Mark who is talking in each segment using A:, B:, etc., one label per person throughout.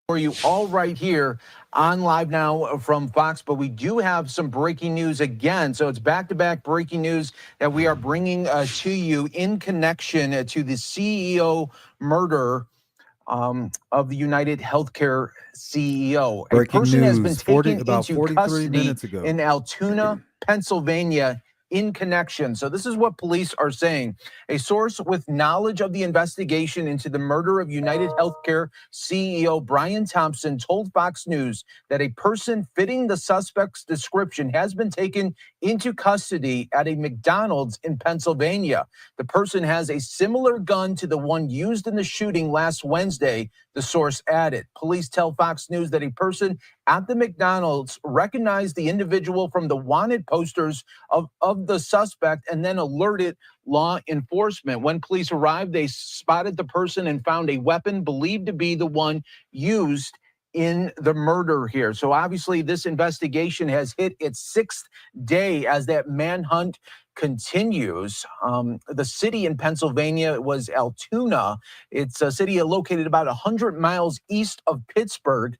A: For you all right here on Live Now from Fox, but we do have some breaking news again. So it's back-to-back breaking news that we are bringing to you in connection to the CEO murder of the United Healthcare CEO.
B: Breaking
A: a person
B: news,
A: has been taken
B: about
A: into
B: 43
A: custody
B: minutes ago.
A: in Altoona, Pennsylvania, in connection. So this is what police are saying. A source with knowledge of the investigation into the murder of United Healthcare CEO Brian Thompson told Fox News that a person fitting the suspect's description has been taken into custody at a McDonald's in Pennsylvania. The person has a similar gun to the one used in the shooting last Wednesday, the source added. Police tell Fox News that a person at the McDonald's recognized the individual from the wanted posters of the suspect and then alerted law enforcement. When police arrived, they spotted the person and found a weapon believed to be the one used in the murder here. So obviously this investigation has hit its sixth day as that manhunt continues. The city in Pennsylvania was Altoona. It's a city located about 100 miles east of Pittsburgh.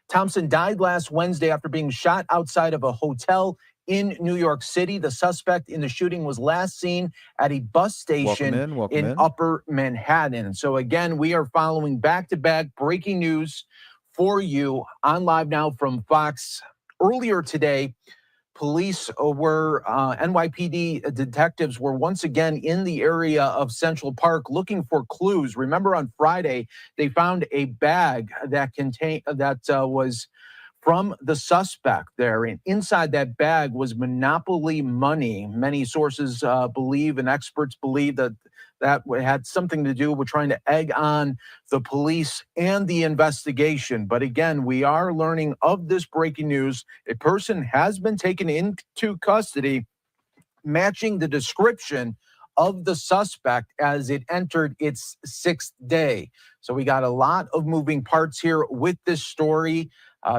A: Thompson died last Wednesday after being shot outside of a hotel in New York City. The suspect in the shooting was last seen at a bus station in Upper Manhattan. So again, we are following back-to-back breaking news for you on Live Now from Fox. Earlier today, police were, NYPD detectives were once again in the area of Central Park looking for clues. Remember on Friday, they found a bag that was from the suspect there. And inside that bag was Monopoly money. Many sources believe and experts believe that had something to do with trying to egg on the police and the investigation. But again, we are learning of this breaking news. A person has been taken into custody, matching the description of the suspect as it entered its sixth day. So we got a lot of moving parts here with this story.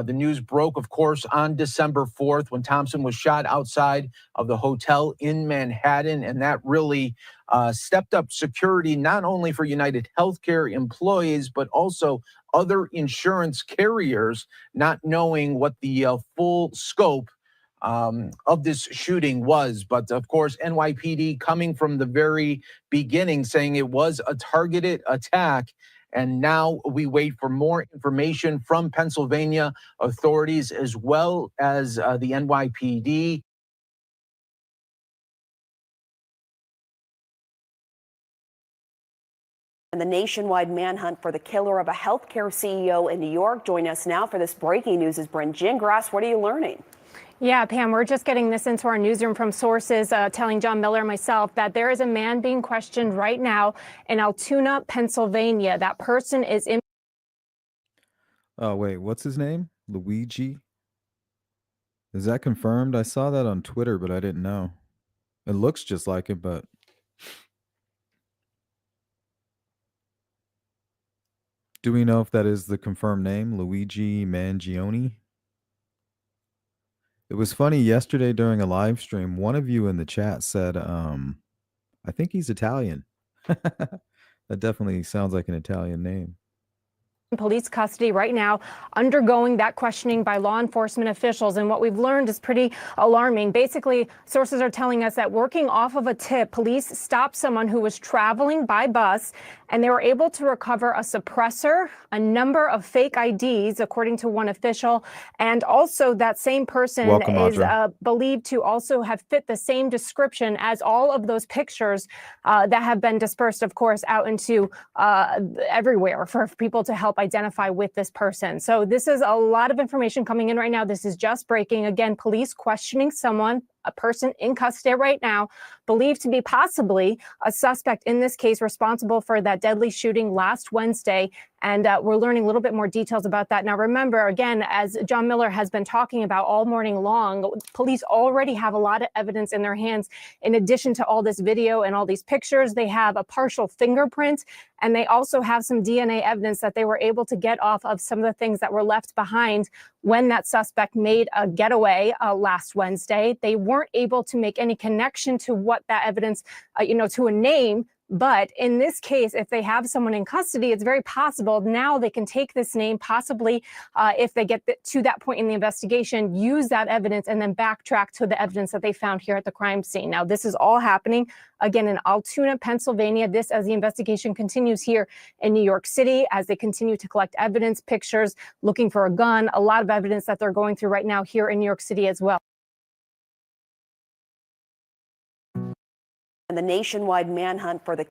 A: The news broke, of course, on December 4th when Thompson was shot outside of the hotel in Manhattan, and that really stepped up security not only for United Healthcare employees, but also other insurance carriers, not knowing what the full scope of this shooting was. But of course, NYPD coming from the very beginning saying it was a targeted attack. And now we wait for more information from Pennsylvania authorities as well as the NYPD.
C: And the nationwide manhunt for the killer of a healthcare CEO in New York. Join us now for this breaking news is Bryn Gingras. What are you learning?
D: Yeah, Pam, we're just getting this into our newsroom from sources telling John Miller and myself that there is a man being questioned right now in Altoona, Pennsylvania. That person is in.
B: Oh, wait, what's his name? Luigi? Is that confirmed? I saw that on Twitter, but I didn't know. It looks just like it, but. Do we know if that is the confirmed name, Luigi Mangione? It was funny yesterday during a live stream. One of you in the chat said, I think he's Italian. That definitely sounds like an Italian name.
D: Police custody right now, undergoing that questioning by law enforcement officials. And what we've learned is pretty alarming. Basically, sources are telling us that working off of a tip, police stopped someone who was traveling by bus, and they were able to recover a suppressor, a number of fake IDs, according to one official. And also that same person is believed to also have fit the same description as all of those pictures that have been dispersed, of course, out into everywhere for people to help identify with this person. So this is a lot of information coming in right now. This is just breaking. Again, police questioning someone, a person in custody right now, believed to be possibly a suspect in this case responsible for that deadly shooting last Wednesday. And we're learning a little bit more details about that. Now, remember, again, as John Miller has been talking about all morning long, police already have a lot of evidence in their hands. In addition to all this video and all these pictures, they have a partial fingerprint, and they also have some DNA evidence that they were able to get off of some of the things that were left behind when that suspect made a getaway last Wednesday. They weren't able to make any connection to what that evidence, to a name But in this case, if they have someone in custody, it's very possible now they can take this name, possibly if they get to that point in the investigation, use that evidence and then backtrack to the evidence that they found here at the crime scene. Now, this is all happening again in Altoona, Pennsylvania. This as the investigation continues here in New York City, as they continue to collect evidence, pictures, looking for a gun, a lot of evidence that they're going through right now here in New York City as well.
C: And the nationwide manhunt for the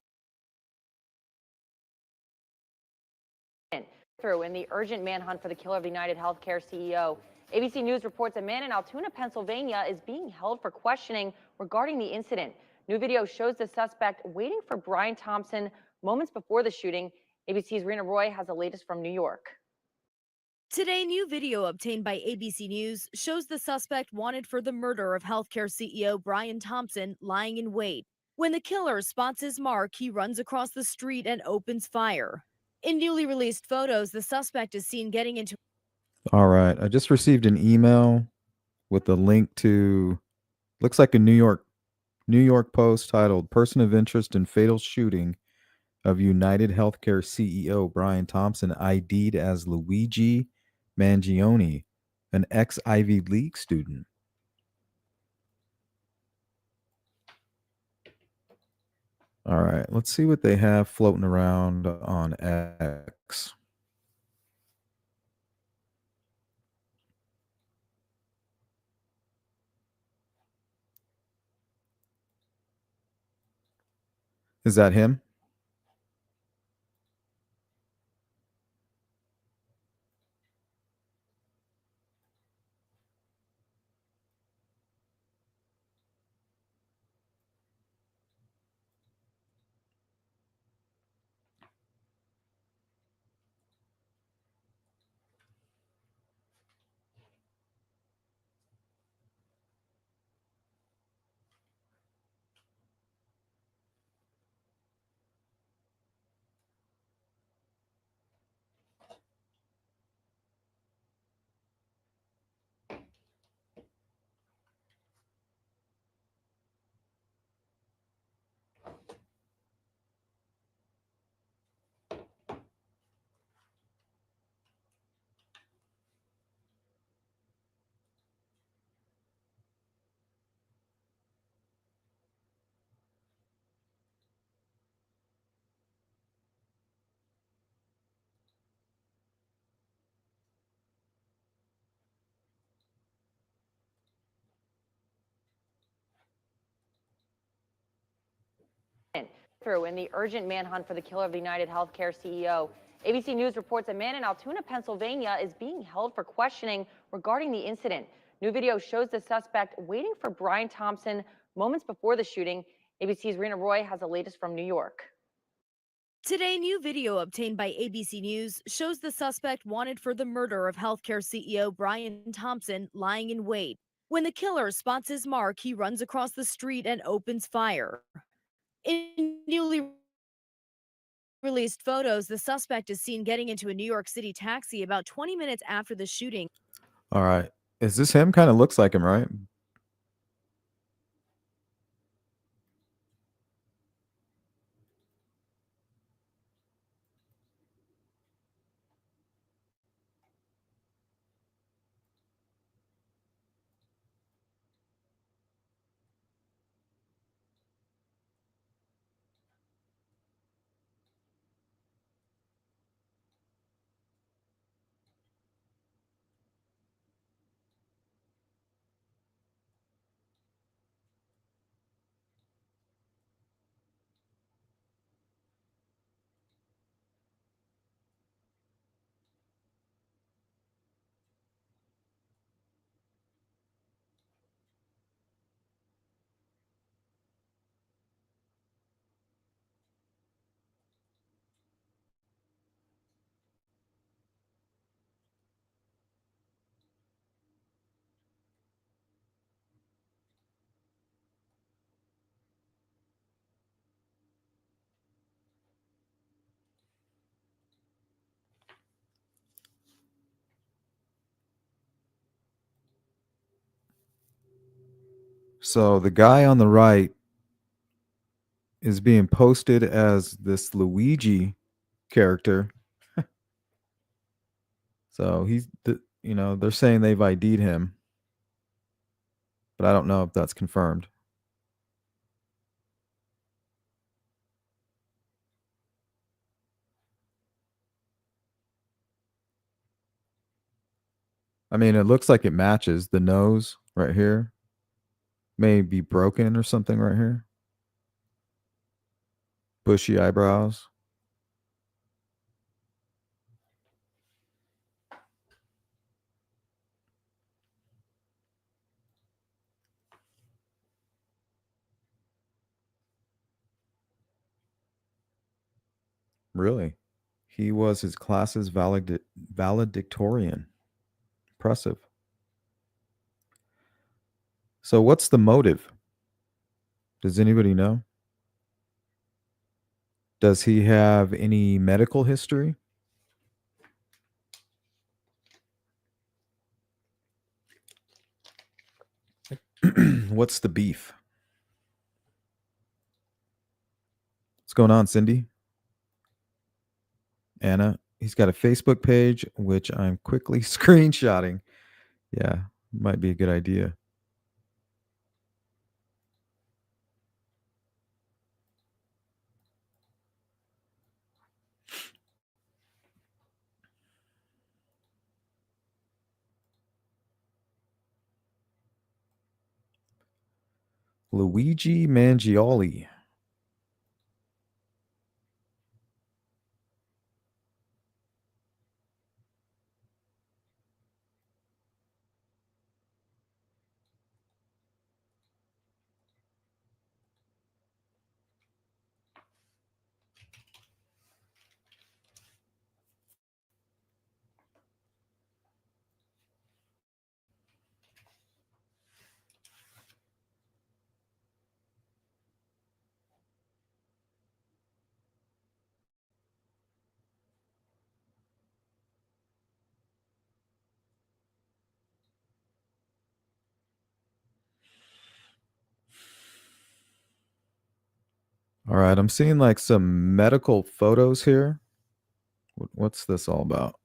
E: in the urgent manhunt for the killer of the United Healthcare CEO. ABC News reports a man in Altoona, Pennsylvania is being held for questioning regarding the incident. New video shows the suspect waiting for Brian Thompson moments before the shooting. ABC's Rena Roy has the latest from New York.
F: Today, new video obtained by ABC News shows the suspect wanted for the murder of healthcare CEO Brian Thompson lying in wait. When the killer spots his mark, he runs across the street and opens fire. In newly released photos, the suspect is seen getting into.
B: All right. I just received an email with a link to, looks like a New York Post titled "Person of Interest in Fatal Shooting of United Healthcare CEO Brian Thompson ID'd as Luigi Mangione, an ex-Ivy League student." All right, let's see what they have floating around on X. Is that him?
E: In the urgent manhunt for the killer of the United Healthcare CEO. ABC News reports a man in Altoona, Pennsylvania is being held for questioning regarding the incident. New video shows the suspect waiting for Brian Thompson moments before the shooting. ABC's Rena Roy has the latest from New York.
F: Today, new video obtained by ABC News shows the suspect wanted for the murder of healthcare CEO Brian Thompson lying in wait. When the killer spots his mark, he runs across the street and opens fire. In newly released photos, the suspect is seen getting into a New York City taxi about 20 minutes after the shooting.
B: All right. Is this him? Kind of looks like him, right? So the guy on the right is being posted as this Luigi character. So they're saying they've ID'd him, but I don't know if that's confirmed. I mean, it looks like it matches. The nose right here may be broken or something right here. Bushy eyebrows. Really? He was his class's valedictorian. Impressive. So what's the motive? Does anybody know? Does he have any medical history? What's the beef? What's going on, Cindy? Anna, he's got a Facebook page, which I'm quickly screenshotting. Yeah, might be a good idea. Luigi Mangioli. All right, I'm seeing like some medical photos here. What's this all about?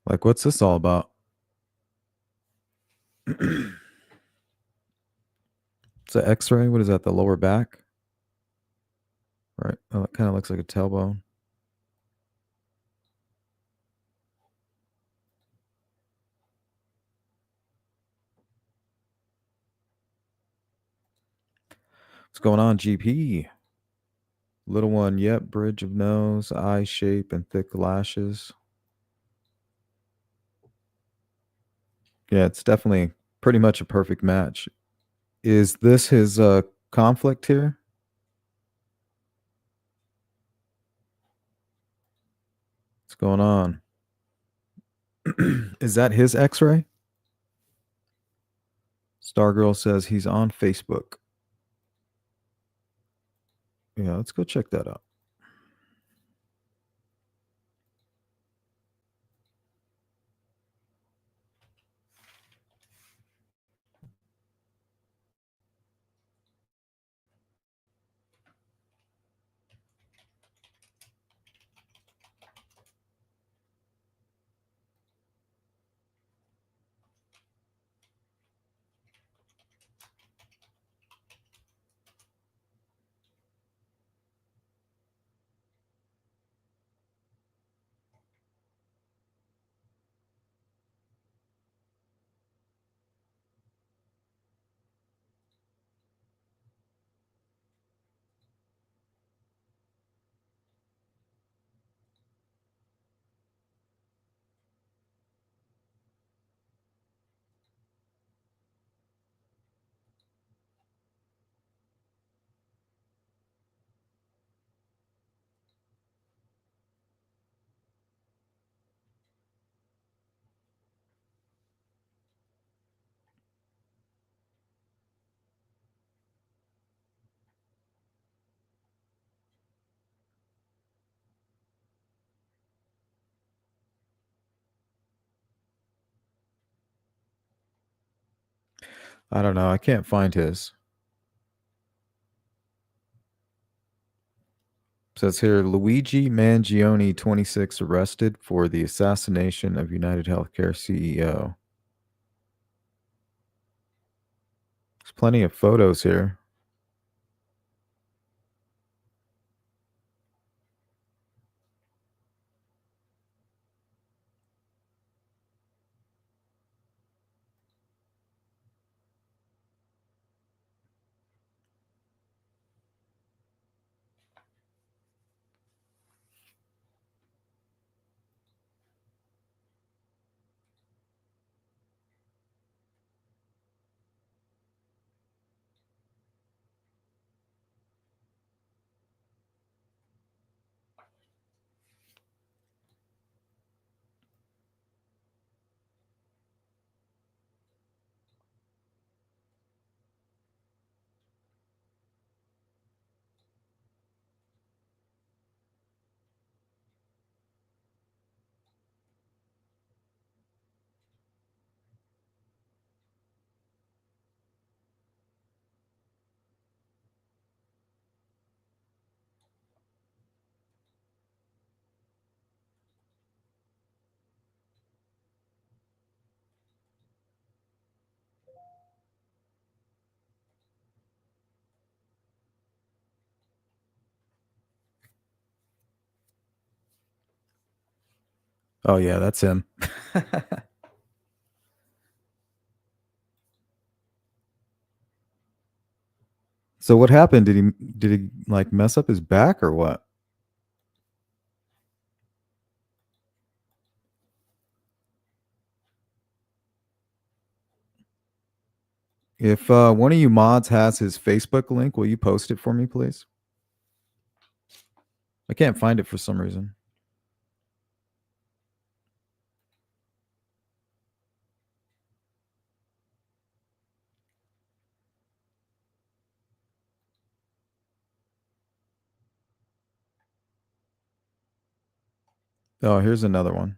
B: Like, what's this all about? It's an X-ray. What is that? The lower back, right? Oh, it kind of looks like a tailbone. What's going on, GP? Little one, yep. Bridge of nose, eye shape, and thick lashes. Yeah, it's definitely pretty much a perfect match. Is this his conflict here? What's going on? Is that his X-ray? Stargirl says he's on Facebook. Yeah, let's go check that out. I don't know. I can't find his. Says here Luigi Mangione, 26, arrested for the assassination of United Healthcare CEO. There's plenty of photos here. Oh yeah, that's him. So what happened? Did he like mess up his back or what? If one of you mods has his Facebook link, will you post it for me, please? I can't find it for some reason. Oh, here's another one.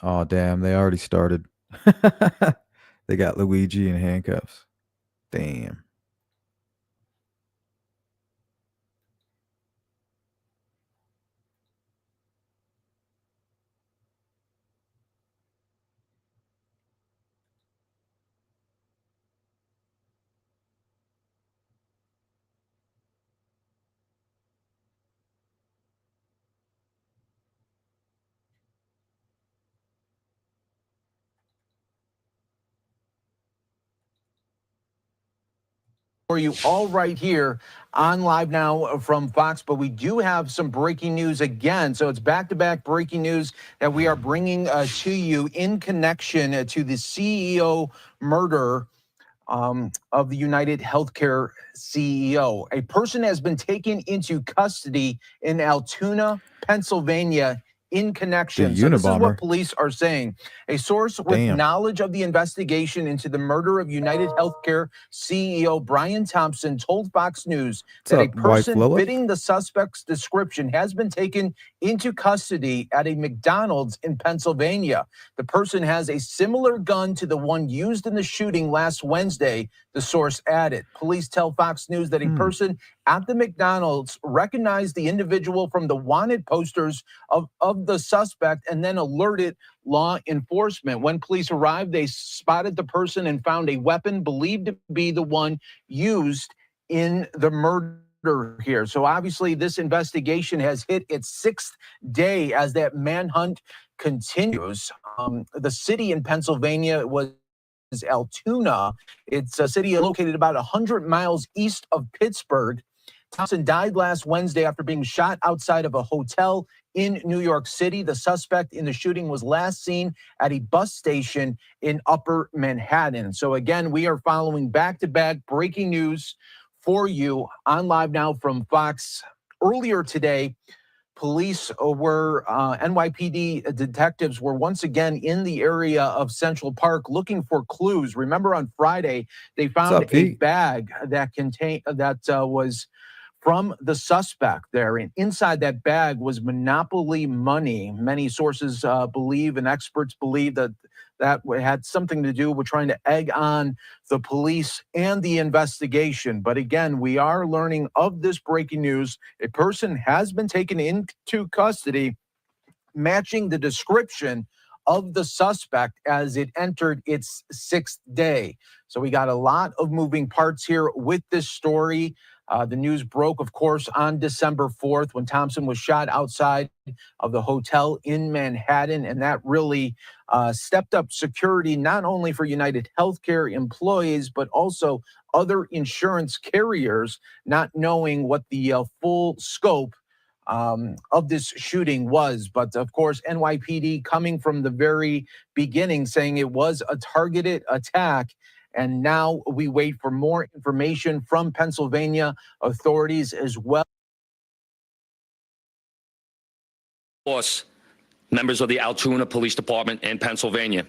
B: Oh, damn, they already started. They got Luigi in handcuffs. Damn.
A: for you all right here on Live Now from Fox, but we do have some breaking news again. So it's back-to-back breaking news that we are bringing to you in connection to the CEO murder of the United Healthcare CEO. A person has been taken into custody in Altoona, Pennsylvania, in connection. So this is what
B: Unabomber.
A: police are saying. A source with
B: Damn.
A: knowledge of the investigation into the murder of United Healthcare CEO Brian Thompson told Fox News
B: What's
A: that
B: up,
A: a
B: Wife
A: person
B: Lilith?
A: fitting the suspect's description has been taken into custody at a McDonald's in Pennsylvania. The person has a similar gun to the one used in the shooting last Wednesday, the source added. Police tell Fox News that a person at the McDonald's recognized the individual from the wanted posters of the suspect and then alerted law enforcement. When police arrived, they spotted the person and found a weapon believed to be the one used in the murder here. So obviously this investigation has hit its 6th day as that manhunt continues. The city in Pennsylvania was Altoona. It's a city located about 100 miles east of Pittsburgh. Thompson died last Wednesday after being shot outside of a hotel in New York City. The suspect in the shooting was last seen at a bus station in Upper Manhattan. So again, we are following back-to-back breaking news for you on Live Now from Fox. Earlier today, police were, NYPD detectives were once again in the area of Central Park looking for clues. Remember on Friday, they found a bag that contained, was from the suspect there. And inside that bag was monopoly money. Many sources believe and experts believe that that had something to do with trying to egg on the police and the investigation. But again, we are learning of this breaking news. A person has been taken into custody, matching the description of the suspect as it entered its 6th day. So we got a lot of moving parts here with this story. The news broke, of course, on December 4th when Thompson was shot outside of the hotel in Manhattan, and that really stepped up security not only for United Healthcare employees, but also other insurance carriers, not knowing what the full scope of this shooting was. But of course, NYPD coming from the very beginning saying it was a targeted attack. And now we wait for more information from Pennsylvania authorities as well.
G: Members of the Altoona Police Department in Pennsylvania.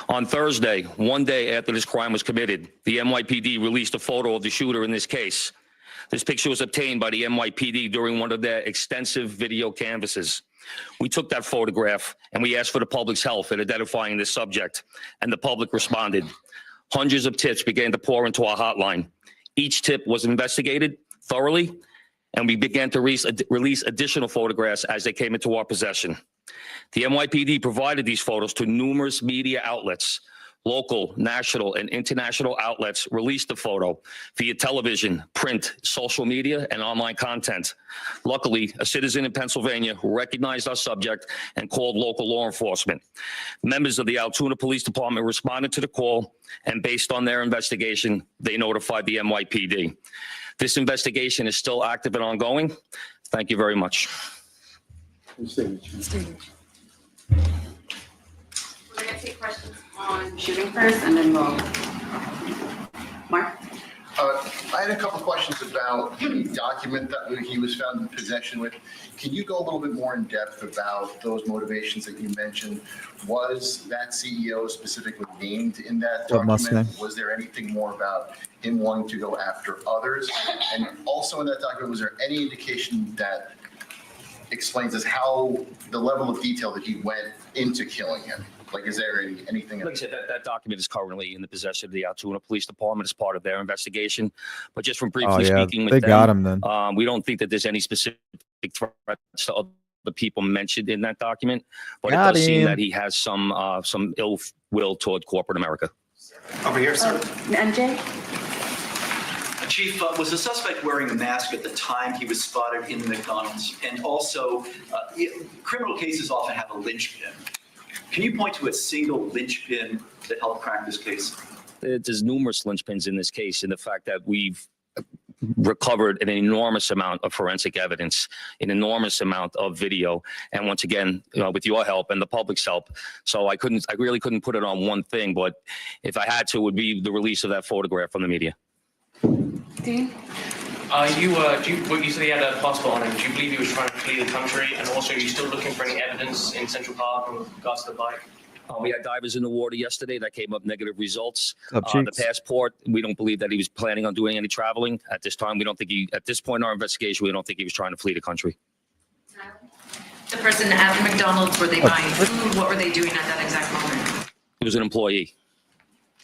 G: On Thursday, one day after this crime was committed, the NYPD released a photo of the shooter in this case. This picture was obtained by the NYPD during one of their extensive video canvasses. We took that photograph and we asked for the public's help in identifying this subject, and the public responded. Hundreds of tips began to pour into our hotline. Each tip was investigated thoroughly, and we began to release additional photographs as they came into our possession. The NYPD provided these photos to numerous media outlets. Local, national, and international outlets released the photo via television, print, social media, and online content. Luckily, a citizen in Pennsylvania recognized our subject and called local law enforcement. Members of the Altoona Police Department responded to the call, and based on their investigation, they notified the NYPD. This investigation is still active and ongoing. Thank you very much.
H: We're going to take questions on shooting first, and then we'll. Mark?
I: I had a couple questions about the document that he was found in possession with. Can you go a little bit more in depth about those motivations that you mentioned? Was that CEO specifically named in that document? Was there anything more about him wanting to go after others? And also in that document, was there any indication that explains us how the level of detail that he went into killing him? Like, is there anything?
G: Like I said, that document is currently in the possession of the Altoona Police Department as part of their investigation. But just from briefly speaking with them,
B: got him then.
G: We don't think that there's any specific threats to other people mentioned in that document. But it does seem that he has some ill will toward corporate America.
J: Over here, sir.
H: MJ?
J: Chief, was the suspect wearing a mask at the time he was spotted in the McDonald's? And also, criminal cases often have a linchpin. Can you point to a single linchpin that helped crack this case?
G: There's numerous linchpins in this case, in the fact that we've recovered an enormous amount of forensic evidence, an enormous amount of video, and once again, with your help and the public's help. So I really couldn't put it on one thing, but if I had to, it would be the release of that photograph from the media.
H: Dean?
K: You said he had a passport on him. Do you believe he was trying to flee the country? And also, are you still looking for any evidence in Central Park with regards to the bike?
G: We had divers in the water yesterday that came up negative results.
B: What's up,
G: The
B: Cheeks?
G: passport, we don't believe that he was planning on doing any traveling at this time. We don't think at this point in our investigation, we don't think he was trying to flee the country.
H: The person at the McDonald's, were they buying food? What were they doing at that exact moment?
G: He was an employee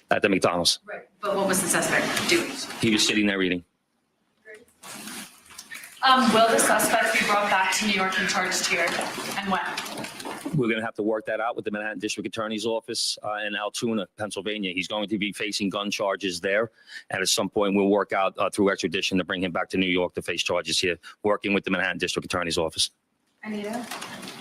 G: at the McDonald's.
H: Right. But what was the suspect doing?
G: He was sitting there eating.
H: Will the suspect be brought back to New York and charged here? And when?
G: We're going to have to work that out with the Manhattan District Attorney's Office in Altoona, Pennsylvania. He's going to be facing gun charges there. And at some point, we'll work out through extradition to bring him back to New York to face charges here, working with the Manhattan District Attorney's Office.
H: Anita?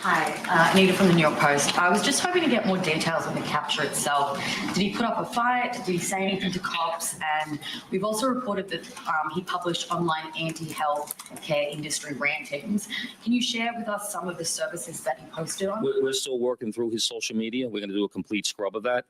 L: Hi, Anita from the New York Post. I was just hoping to get more details on the capture itself. Did he put up a fight? Did he say anything to cops? And we've also reported that he published online anti-health care industry rantings. Can you share with us some of the services that he posted on?
G: We're still working through his social media. We're going to do a complete scrub of that.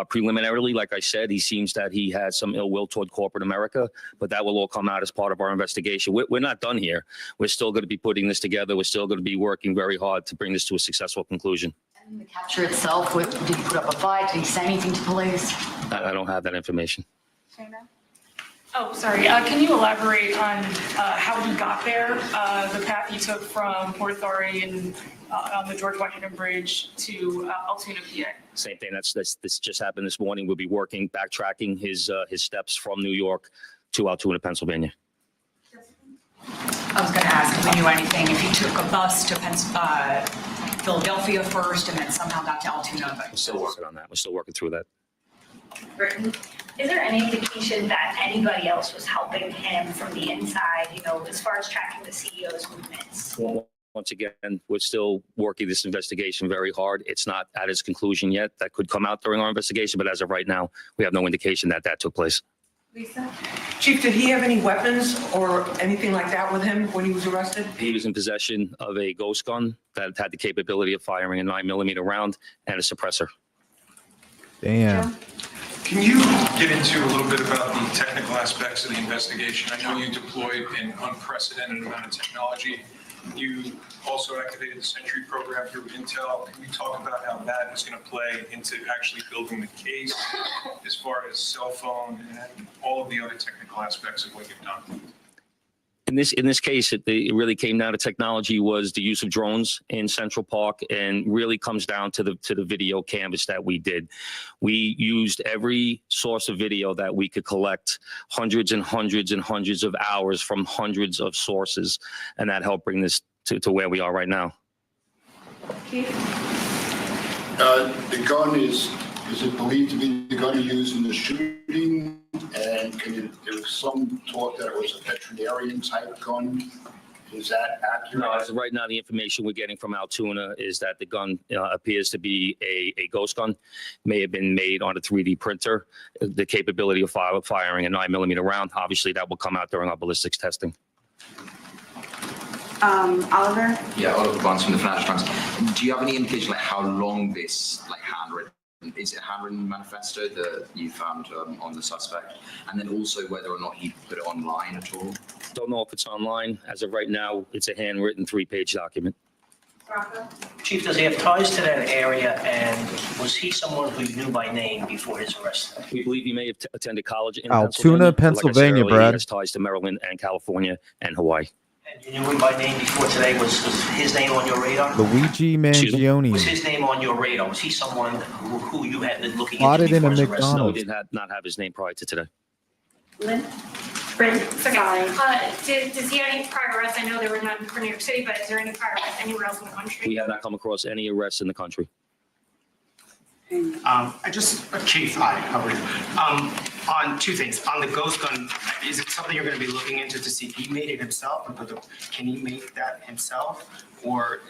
G: Preliminarily, like I said, he seems that he had some ill will toward corporate America, but that will all come out as part of our investigation. We're not done here. We're still going to be putting this together. We're still going to be working very hard to bring this to a successful conclusion.
L: And the capture itself, did he put up a fight? Did he say anything to police?
G: I don't have that information.
H: Shayna?
M: Oh, sorry. Can you elaborate on how he got there, the path he took from Port Authority and on the George Washington Bridge to Altoona, PA?
G: Same thing. This just happened this morning. We'll be working, backtracking his steps from New York to Altoona, Pennsylvania.
H: I was going to ask if we knew anything, if he took a bus to Philadelphia first and then somehow got to Altoona. But
G: We're still working on that. We're still working through that.
N: Britain. Is there any indication that anybody else was helping him from the inside, as far as tracking the CEO's movements?
G: Well, once again, we're still working this investigation very hard. It's not at its conclusion yet. That could come out during our investigation, but as of right now, we have no indication that took place.
H: Lisa?
O: Chief, did he have any weapons or anything like that with him when he was arrested?
G: He was in possession of a ghost gun that had the capability of firing a 9mm round and a suppressor.
B: Damn.
P: Can you get into a little bit about the technical aspects of the investigation? I know you deployed an unprecedented amount of technology. You also activated the Sentry program through Intel. Can you talk about how that is going to play into actually building the case as far as cell phone and all of the other technical aspects of what you've done?
G: In this case, it really came down to technology was the use of drones in Central Park, and really comes down to the video canvas that we did. We used every source of video that we could collect, hundreds and hundreds and hundreds of hours from hundreds of sources, and that helped bring this to where we are right now.
I: The gun is it believed to be the gun used in the shooting? And there was some talk that it was a veterinarian type gun. Is that accurate?
G: No, as of right now, the information we're getting from Altoona is that the gun appears to be a ghost gun, may have been made on a 3D printer, the capability of firing a 9mm round. Obviously, that will come out during our ballistics testing.
H: Oliver?
Q: Yeah, Oliver Barnes from the Financial Times. Do you have any indication how long this handwritten, is it a handwritten manifesto that you found on the suspect? And then also whether or not he put it online at all?
G: Don't know if it's online. As of right now, it's a handwritten 3-page document.
K: Chief, does he have ties to that area, and was he someone who you knew by name before his arrest?
G: We believe he may have attended college in
B: Altoona,
G: Pennsylvania. Like I said earlier,
B: Brad.
G: He has ties to Maryland and California and Hawaii.
K: And you knew him by name before today. Was his name on your radar?
B: Luigi Mangione.
K: Was his name on your radar? Was he someone who you had been looking
B: Spotted
K: into
B: in a
K: before his arrest?
G: No,
B: McDonald's.
G: he did not have his name prior to today.
N: Lynn? Brent, does he have any prior arrests? I know there were none for New York City, but is there any prior arrests anywhere else in the country?
G: We have not come across any arrests in the country.
R: Chief, hi, how are you? On two things. On the ghost gun, is it something you're going to be looking into to see if he made it himself? Can he make that himself? Or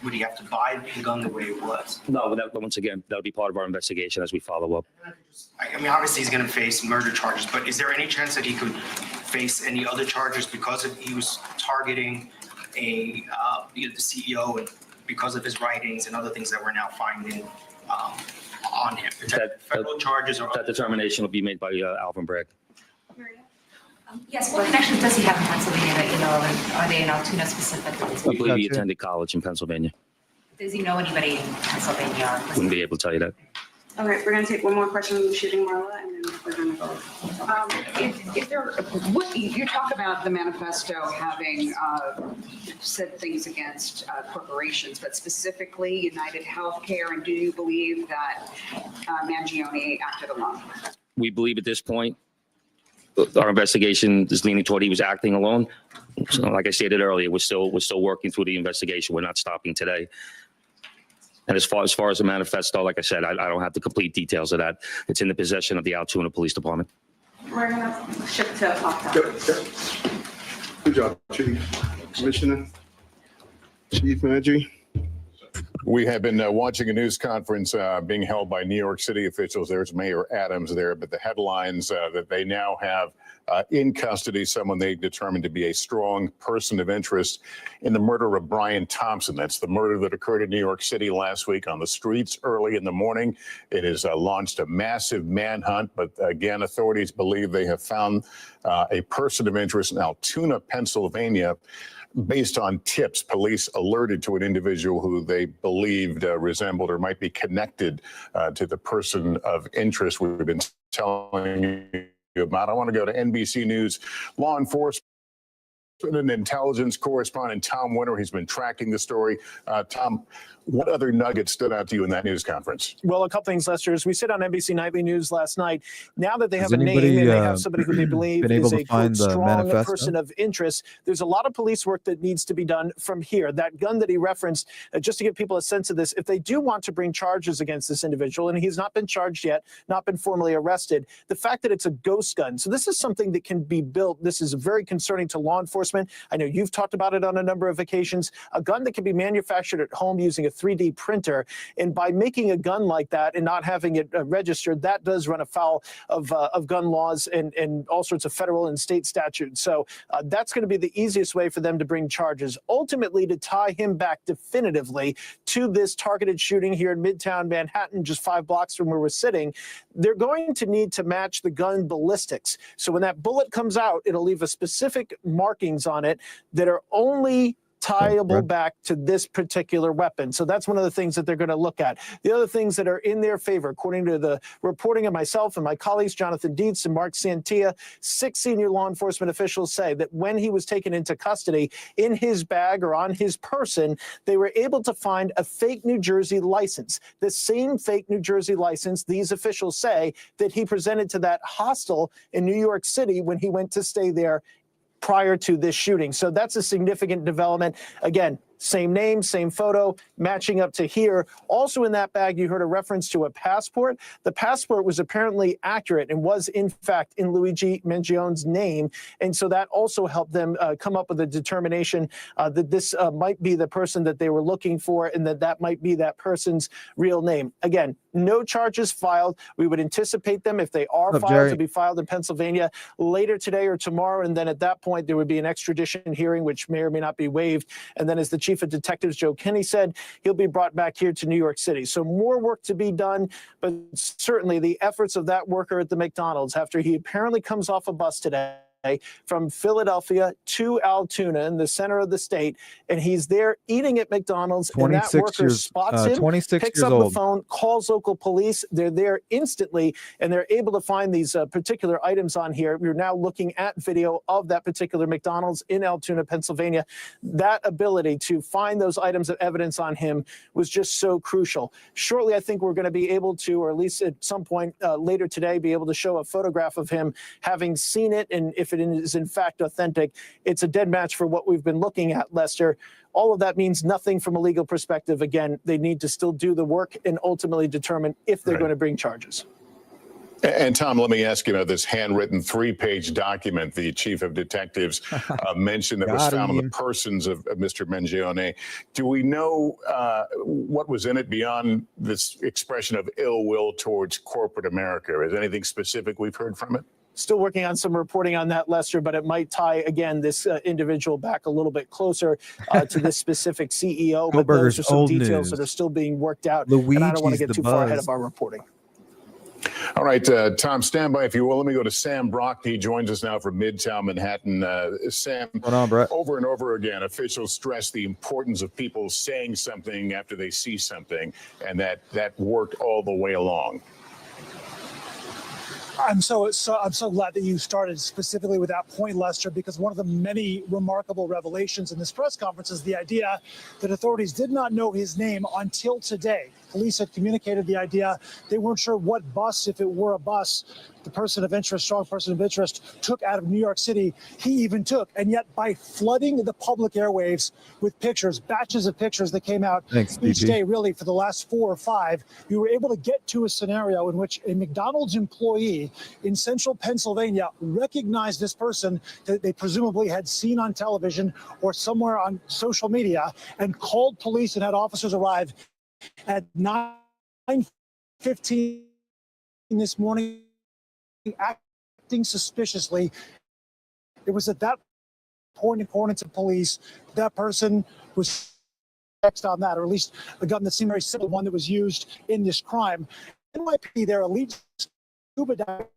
R: would he have to buy the gun the way it was?
G: No, once again, that'll be part of our investigation as we follow up.
R: I mean, obviously he's going to face murder charges, but is there any chance that he could face any other charges because he was targeting the CEO and because of his writings and other things that we're now finding on him? Is that federal charges or
G: That determination will be made by Alvin Bragg.
L: Yes, what connections does he have in Pennsylvania that you know of, and are they in Altoona specifically?
G: I believe he attended college in Pennsylvania.
L: Does he know anybody in Pennsylvania?
G: Wouldn't be able to tell you that.
S: All right, we're going to take one more question on the shooting, Marla, and then we're going to go.
T: Is there, what, you talk about the manifesto having said things against corporations, but specifically United Healthcare, and do you believe that Mangione acted alone?
G: We believe at this point, our investigation is leaning toward he was acting alone. So like I stated earlier, we're still working through the investigation. We're not stopping today. And as far as the manifesto, like I said, I don't have the complete details of that. It's in the possession of the Altoona Police Department.
S: We're going to shift to Octa.
U: Good job, Chief. Commissioner, Chief Maggi.
V: We have been watching a news conference being held by New York City officials. There's Mayor Adams there, but the headlines that they now have in custody someone they determined to be a strong person of interest in the murder of Brian Thompson. That's the murder that occurred in New York City last week on the streets early in the morning. It has launched a massive manhunt, but again, authorities believe they have found a person of interest in Altoona, Pennsylvania. Based on tips, police alerted to an individual who they believed resembled or might be connected to the person of interest we've been telling you about. I want to go to NBC News law enforcement and intelligence correspondent Tom Winter. He's been tracking the story. Tom, what other nuggets stood out to you in that news conference?
W: Well, a couple things, Lester. As we said on NBC Nightly News last night, now that they have
B: Has
W: a name
B: anybody,
W: and they have somebody who they believe
B: been able
W: is
B: to
W: a
B: find
W: quote,
B: the
W: strong
B: manifesto?
W: person of interest, there's a lot of police work that needs to be done from here. That gun that he referenced, just to give people a sense of this, if they do want to bring charges against this individual, and he's not been charged yet, not been formally arrested, the fact that it's a ghost gun. So this is something that can be built. This is very concerning to law enforcement. I know you've talked about it on a number of occasions. A gun that can be manufactured at home using a 3D printer. And by making a gun like that and not having it registered, that does run afoul of gun laws and all sorts of federal and state statutes. So that's going to be the easiest way for them to bring charges. Ultimately, to tie him back definitively to this targeted shooting here in Midtown Manhattan, just 5 blocks from where we're sitting, they're going to need to match the gun ballistics. So when that bullet comes out, it'll leave a specific markings on it that are only tieable back to this particular weapon. So that's one of the things that they're going to look at. The other things that are in their favor, according to the reporting of myself and my colleagues, Jonathan Dietz and Mark Santia, 6 senior law enforcement officials say that when he was taken into custody, in his bag or on his person, they were able to find a fake New Jersey license. The same fake New Jersey license, these officials say, that he presented to that hostel in New York City when he went to stay there prior to this shooting. So that's a significant development. Again, same name, same photo, matching up to here. Also in that bag, you heard a reference to a passport. The passport was apparently accurate and was, in fact, in Luigi Mangione's name. And so that also helped them come up with a determination that this might be the person that they were looking for and that that might be that person's real name. Again, no charges filed. We would anticipate them, if they are filed,
B: Jerry?
W: to be filed in Pennsylvania later today or tomorrow. And then at that point, there would be an extradition hearing, which may or may not be waived. And then as the Chief of Detectives, Joe Kinney, said, he'll be brought back here to New York City. So more work to be done, but certainly the efforts of that worker at the McDonald's after he apparently comes off a bus today from Philadelphia to Altoona in the center of the state, and he's there eating at McDonald's, and that worker spots him,
B: 26
W: picks
B: years
W: up the
B: old.
W: phone, calls local police. They're there instantly, and they're able to find these particular items on here. We're now looking at video of that particular McDonald's in Altoona, Pennsylvania. That ability to find those items of evidence on him was just so crucial. Shortly, I think we're going to be able to, or at least at some point later today, be able to show a photograph of him having seen it, and if it is in fact authentic, it's a dead match for what we've been looking at, Lester. All of that means nothing from a legal perspective. Again, they need to still do the work and ultimately determine if they're going to bring charges.
V: And Tom, let me ask you about this handwritten 3-page document the Chief of Detectives mentioned that was found on the persons of Mr. Mangione. Do we know what was in it beyond this expression of ill will towards corporate America? Is anything specific we've heard from it?
W: Still working on some reporting on that, Lester, but it might tie, again, this individual back a little bit closer to this specific CEO. But those are some
B: old
W: details that
B: news.
W: are still being worked out, and I don't want to
B: Luigi's
W: get
B: the
W: too far ahead
B: buzz.
W: of our reporting.
V: All right, Tom, stand by if you will. Let me go to Sam Brock. He joins us now from Midtown Manhattan. Sam,
B: What's going on, Brett?
V: over and over again, officials stress the importance of people saying something after they see something, and that worked all the way along.
C: I'm so glad that you started specifically with that point, Lester, because one of the many remarkable revelations in this press conference is the idea that authorities did not know his name until today. Police had communicated the idea. They weren't sure what bus, if it were a bus, the person of interest, strong person of interest, took out of New York City, he even took. And yet by flooding the public airwaves with pictures, batches of pictures that came out each day, really for the last 4 or 5, you were able to get to a scenario in which a McDonald's employee in central Pennsylvania recognized this person that they presumably had seen on television or somewhere on social media and called police and had officers arrive at 9:15 this morning, acting suspiciously. It was at that point, according to police, that person was text on that, or at least a gun that seemed very similar to one that was used in this crime. NYPD, their elite scuba divers,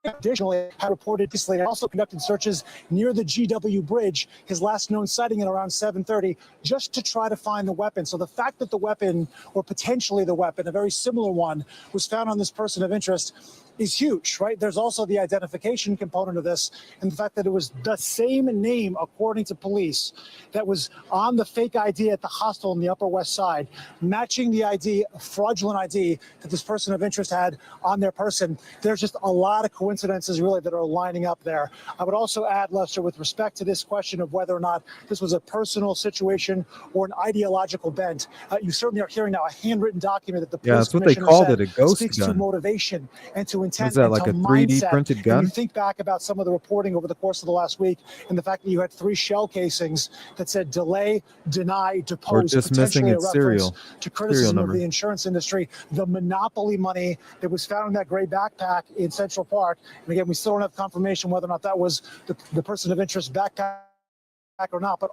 C: additionally, had reported this later also conducted searches near the GW Bridge, his last known sighting at around 7:30, just to try to find the weapon. So the fact that the weapon, or potentially the weapon, a very similar one, was found on this person of interest is huge, right? There's also the identification component of this, and the fact that it was the same name, according to police, that was on the fake ID at the hostel in the Upper West Side, matching the ID, fraudulent ID, that this person of interest had on their person. There's just a lot of coincidences, really, that are lining up there. I would also add, Lester, with respect to this question of whether or not this was a personal situation or an ideological bent, you certainly are hearing now a handwritten document that the police
B: that's what they
W: commissioner
B: called
W: said
B: it, a ghost
W: speaks
B: gun.
W: to motivation and to intent
B: Was that
W: and
B: like
W: to
B: a 3D
W: mindset.
B: printed
W: And
B: gun?
W: you think back about some of the reporting over the course of the last week and the fact that you had 3 shell casings that said delay, deny, depose,
B: Or just missing
W: potentially a
B: its
W: reference
B: serial
W: to criticism of
B: number.
W: the insurance industry, the monopoly money that was found in that gray backpack in Central Park. And again, we still don't have confirmation whether or not that was the person of interest backpack or not, but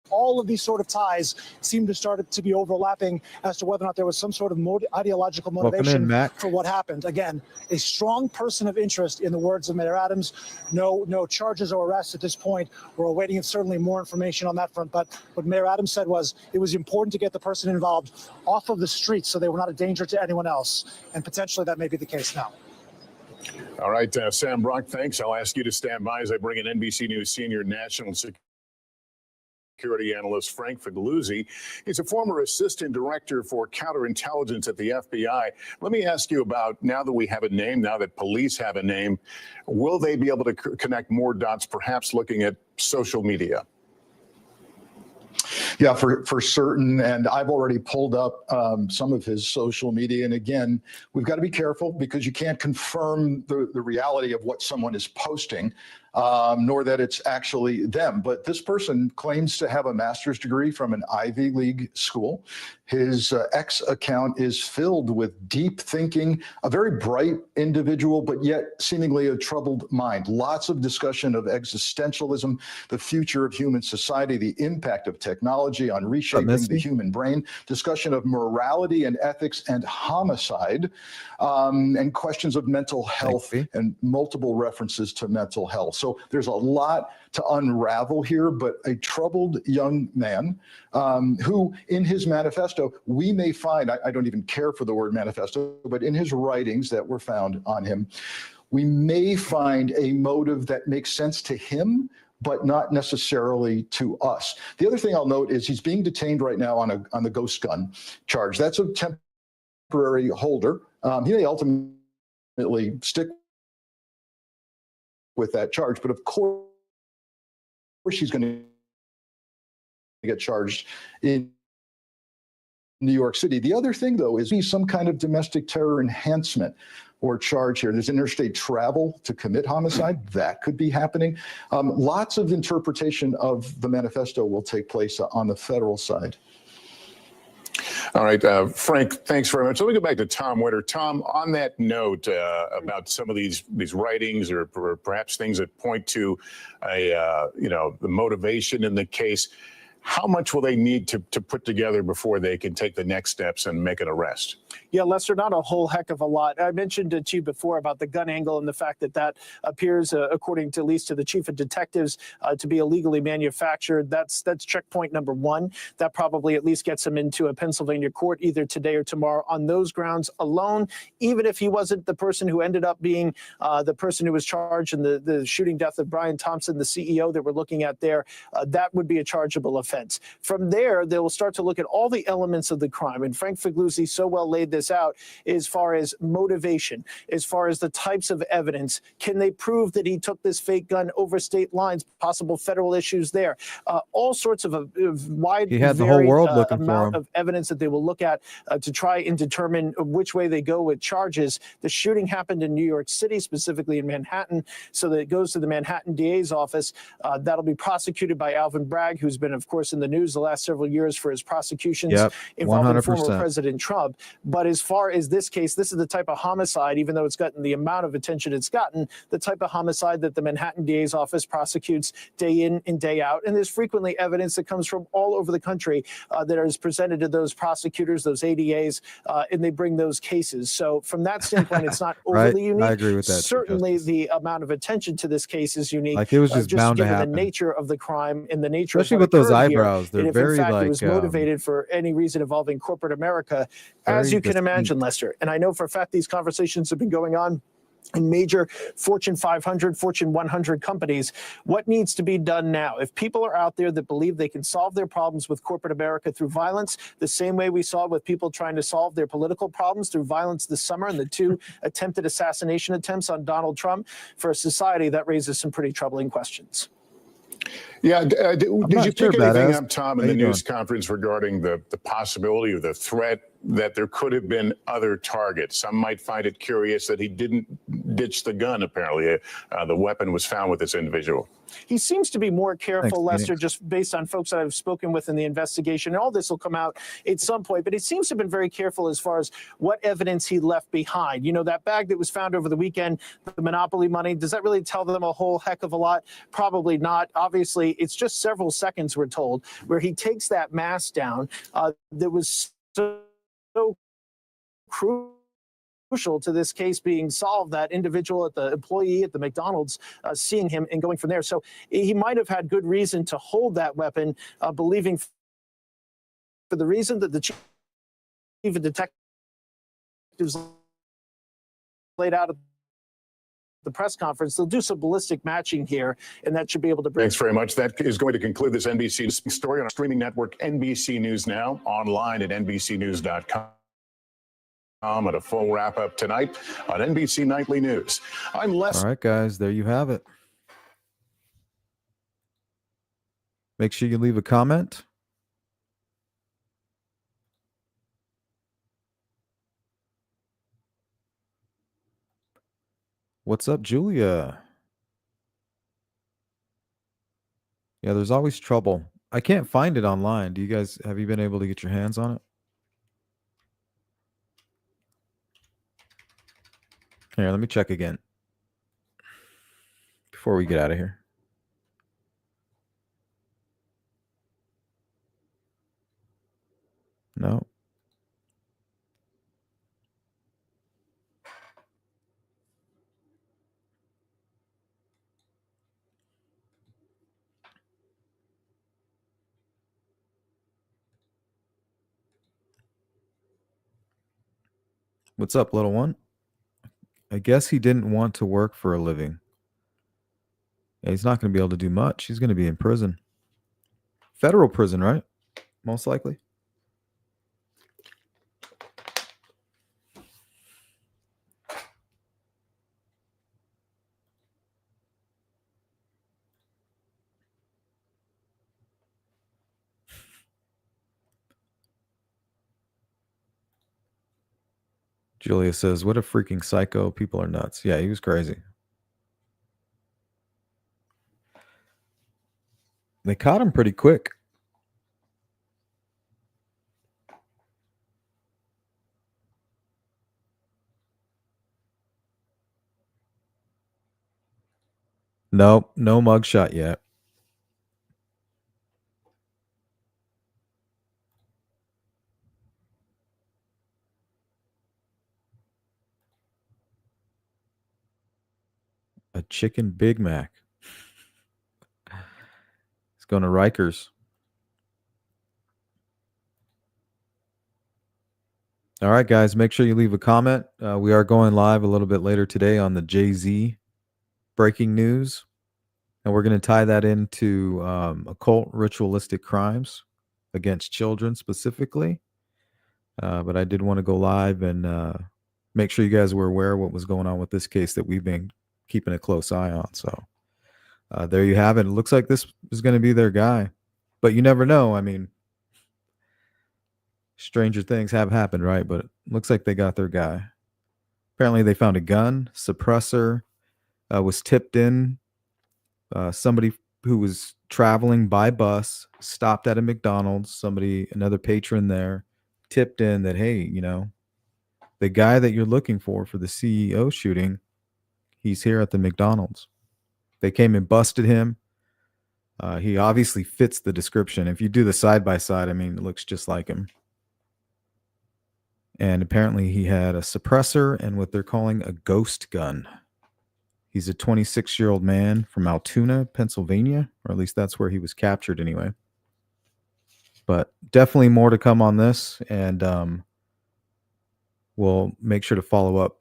W: all of these sort of ties seem to start to be overlapping as to whether or not there was some sort of ideological
B: Welcome in,
W: motivation
B: Mac.
W: for what happened. Again, a strong person of interest, in the words of Mayor Adams. No charges or arrests at this point. We're awaiting certainly more information on that front. But what Mayor Adams said was it was important to get the person involved off of the streets so they were not a danger to anyone else. And potentially that may be the case now.
V: All right, Sam Brock, thanks. I'll ask you to stand by as I bring in NBC News senior national security analyst Frank Figluzzi. He's a former assistant director for counterintelligence at the FBI. Let me ask you about, now that we have a name, now that police have a name, will they be able to connect more dots, perhaps looking at social media?
D: Yeah, for certain. And I've already pulled up some of his social media. And again, we've got to be careful because you can't confirm the reality of what someone is posting, nor that it's actually them. But this person claims to have a master's degree from an Ivy League school. His X account is filled with deep thinking, a very bright individual, but yet seemingly a troubled mind. Lots of discussion of existentialism, the future of human society, the impact of technology on reshaping the human brain, discussion of morality and ethics and homicide, and questions of mental health and multiple references to mental health. So there's a lot to unravel here, but a troubled young man who in his manifesto, we may find, I don't even care for the word manifesto, but in his writings that were found on him, we may find a motive that makes sense to him, but not necessarily to us. The other thing I'll note is he's being detained right now on the ghost gun charge. That's a temporary holder. He may ultimately stick with that charge, but of course he's going to get charged in New York City. The other thing, though, is some kind of domestic terror enhancement or charge here. There's interstate travel to commit homicide. That could be happening. Lots of interpretation of the manifesto will take place on the federal side.
V: All right, Frank, thanks very much. Let me go back to Tom Witter. Tom, on that note about some of these writings or perhaps things that point to the motivation in the case, how much will they need to put together before they can take the next steps and make an arrest?
W: Yeah, Lester, not a whole heck of a lot. I mentioned to you before about the gun angle and the fact that that appears, according to at least to the chief of detectives, to be illegally manufactured. That's checkpoint number one. That probably at least gets him into a Pennsylvania court either today or tomorrow on those grounds alone. Even if he wasn't the person who ended up being the person who was charged in the shooting death of Brian Thompson, the CEO that we're looking at there, that would be a chargeable offense. From there, they will start to look at all the elements of the crime. And Frank Figliuzzi so well laid this out as far as motivation, as far as the types of evidence. Can they prove that he took this fake gun over state lines? Possible federal issues there. All sorts of wide,
B: He had the whole
W: varied
B: world looking for
W: amount
B: him.
W: of evidence that they will look at to try and determine which way they go with charges. The shooting happened in New York City, specifically in Manhattan, so that it goes to the Manhattan DA's office. That'll be prosecuted by Alvin Bragg, who's been, of course, in the news the last several years for his prosecutions
B: Yep,
W: involving former
B: 100%.
W: President Trump. But as far as this case, this is the type of homicide, even though it's gotten the amount of attention it's gotten, the type of homicide that the Manhattan DA's office prosecutes day in and day out. And there's frequently evidence that comes from all over the country that is presented to those prosecutors, those ADAs, and they bring those cases. So from that standpoint, it's not
B: Right,
W: overly unique.
B: I agree with that, Chief
W: Certainly, the amount of attention to this case is unique.
B: Like, it was just bound to
W: given
B: happen.
W: the nature of the crime and the nature
B: Especially
W: of what
B: with those
W: occurred here.
B: eyebrows. They're
W: And if in
B: very,
W: fact it
B: like,
W: was motivated for any reason involving corporate America, as
B: very
W: you can imagine,
B: distinct.
W: Lester. And I know for a fact these conversations have been going on in major Fortune 500, Fortune 100 companies. What needs to be done now? If people are out there that believe they can solve their problems with corporate America through violence, the same way we saw with people trying to solve their political problems through violence this summer and the two attempted assassination attempts on Donald Trump, for a society that raises some pretty troubling questions.
V: Yeah, did you pick anything up, Tom, in
B: How
V: the
B: you
V: news conference regarding the possibility or the threat that there could have been other targets? Some might find it curious that he didn't ditch the gun, apparently. The weapon was found with this individual.
W: He seems to be more careful,
B: Thanks,
W: Lester,
B: Phoenix.
W: just based on folks that I've spoken with in the investigation. And all this will come out at some point, but he seems to have been very careful as far as what evidence he left behind. You know, that bag that was found over the weekend, the Monopoly money, does that really tell them a whole heck of a lot? Probably not. Obviously, it's just several seconds, we're told, where he takes that mask down that was so crucial to this case being solved, that individual at the employee at the McDonald's seeing him and going from there. So he might have had good reason to hold that weapon, believing for the reason that the chief of detectives laid out at the press conference. They'll do some ballistic matching here, and that should be able to bring.
V: Thanks very much. That is going to conclude this NBC story on our streaming network, NBC News Now, online at NBCnews.com. And a full wrap up tonight on NBC Nightly News. I'm Les.
B: All right, guys, there you have it. Make sure you leave a comment. What's up, Julia? Yeah, there's always trouble. I can't find it online. Do you guys, have you been able to get your hands on it? Here, let me check again before we get out of here. No. What's up, little one? I guess he didn't want to work for a living. Yeah, he's not going to be able to do much. He's going to be in prison. Federal prison, right? Most likely. Julia says, what a freaking psycho. People are nuts. Yeah, he was crazy. They caught him pretty quick. Nope, no mugshot yet. A chicken Big Mac. It's going to Rikers. All right, guys, make sure you leave a comment. We are going live a little bit later today on the Jay-Z breaking news. And we're going to tie that into occult ritualistic crimes against children specifically. But I did want to go live and make sure you guys were aware of what was going on with this case that we've been keeping a close eye on. So there you have it. It looks like this is going to be their guy. But you never know. I mean, stranger things have happened, right? But it looks like they got their guy. Apparently they found a gun, suppressor, was tipped in. Somebody who was traveling by bus stopped at a McDonald's. Another patron there, tipped in that, hey, you know, the guy that you're looking for the CEO shooting, he's here at the McDonald's. They came and busted him. He obviously fits the description. If you do the side by side, I mean, it looks just like him. And apparently he had a suppressor and what they're calling a ghost gun. He's a 26-year-old man from Altoona, Pennsylvania, or at least that's where he was captured anyway. But definitely more to come on this, and we'll make sure to follow up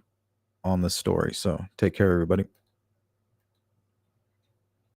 B: on this story. So take care, everybody.